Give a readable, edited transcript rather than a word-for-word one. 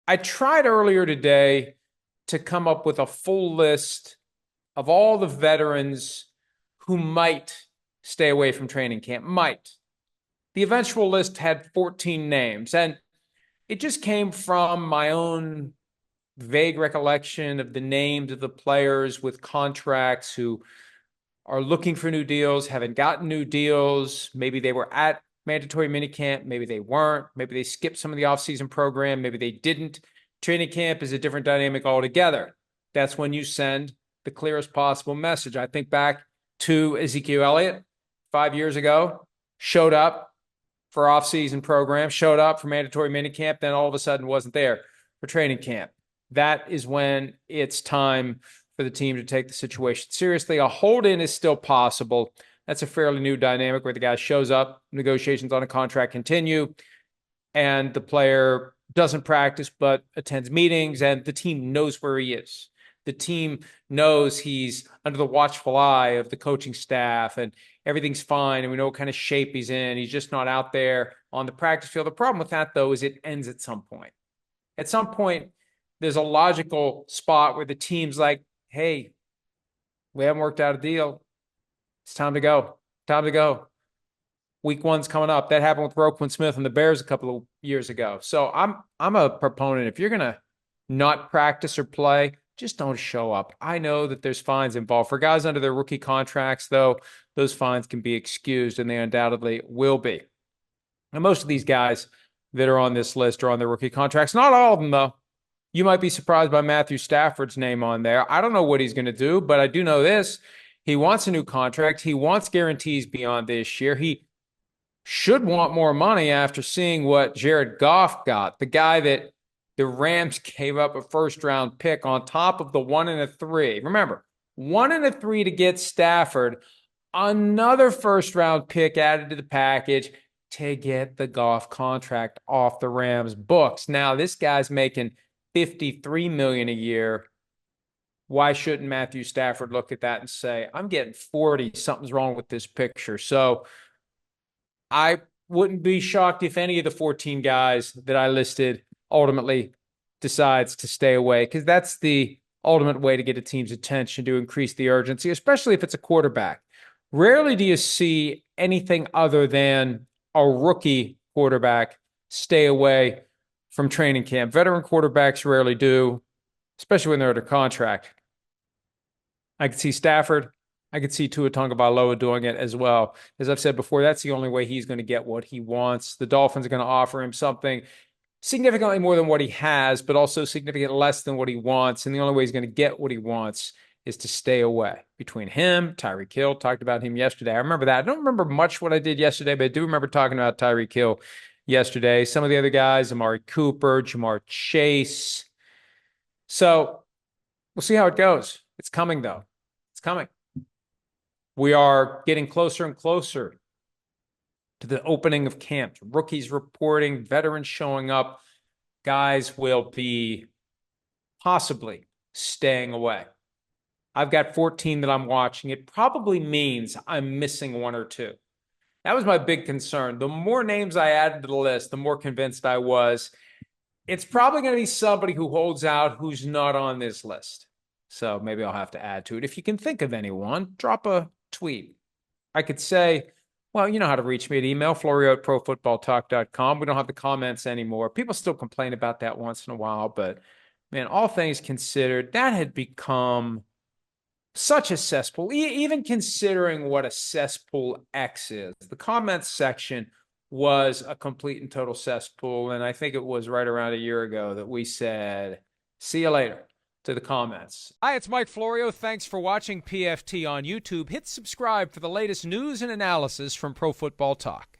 I tried earlier today to come up with a full list of all the veterans who might stay away from training camp. Might. The eventual list had 14 names, and it just came from my own vague recollection of the names of the players with contracts who are looking for new deals, haven't gotten new deals. Maybe they were at mandatory minicamp. Maybe they weren't. Maybe they skipped some of the offseason program. Maybe they didn't. Training camp is a different dynamic altogether. That's when you send the clearest possible message. I think back to Ezekiel Elliott 5 years ago, showed up for offseason program, showed up for mandatory minicamp, then all of a sudden wasn't there for training camp. That is when it's time for the team to take the situation seriously. A hold-in is still possible. That's a fairly new dynamic where the guy shows up, negotiations on a contract continue, and the player doesn't practice but attends meetings, and the team knows where he is. The team knows he's under the watchful eye of the coaching staff, and everything's fine, and we know what kind of shape he's in. He's just not out there on the practice field. The problem with that, though, is it ends at some point. At some point, there's a logical spot where the team's like, hey, we haven't worked out a deal. It's time to go. Time to go. Week 1's coming up. That happened with Roquan Smith and the Bears a couple of years ago. So I'm a proponent. If you're going to not practice or play, just don't show up. I know that there's fines involved. For guys under their rookie contracts, though, those fines can be excused, and they undoubtedly will be. And most of these guys that are on this list are on their rookie contracts. Not all of them, though. You might be surprised by Matthew Stafford's name on there. I don't know what he's going to do, but I do know this. He wants a new contract. He wants guarantees beyond this year. He should want more money after seeing what Jared Goff got, the guy that the Rams gave up a first-round pick on top of the 1 and a 3. Remember, 1 and a 3 to get Stafford, another first-round pick added to the package to get the Goff contract off the Rams' books. Now, this guy's making $53 million a year. Why shouldn't Matthew Stafford look at that and say, I'm getting 40, something's wrong with this picture? So I wouldn't be shocked if any of the 14 guys that I listed ultimately decides to stay away, because that's the ultimate way to get a team's attention, to increase the urgency, especially if it's a quarterback. Rarely do you see anything other than a rookie quarterback stay away from training camp. Veteran quarterbacks rarely do, especially when they're under contract. I could see Stafford. I could see Tua Tagovailoa doing it as well. As I've said before, that's the only way he's going to get what he wants. The Dolphins are going to offer him something significantly more than what he has, but also significantly less than what he wants. And the only way he's going to get what he wants is to stay away. Between him, Tyreek Hill, talked about him yesterday. I remember that. I don't remember much what I did yesterday, but I do remember talking about Tyreek Hill yesterday. Some of the other guys, Amari Cooper, Jamar Chase. So we'll see how it goes. It's coming, though. It's coming. We are getting closer and closer to the opening of camp. Rookies reporting, veterans showing up. Guys will be possibly staying away. I've got 14 that I'm watching. It probably means I'm missing 1 or 2. That was my big concern. The more names I added to the list, the more convinced I was it's probably going to be somebody who holds out who's not on this list. So maybe I'll have to add to it. If you can think of anyone, drop a tweet. I could say, well, you know how to reach me at email, Florio@profootballtalk.com. We don't have the comments anymore. People still complain about that once in a while, but man, all things considered, that had become such a cesspool, even considering what a cesspool X is. The comments section was a complete and total cesspool, and I think it was right around a year ago that we said, see you later to the comments. Hi, it's Mike Florio. Thanks for watching PFT on YouTube. Hit subscribe for the latest news and analysis from Pro Football Talk.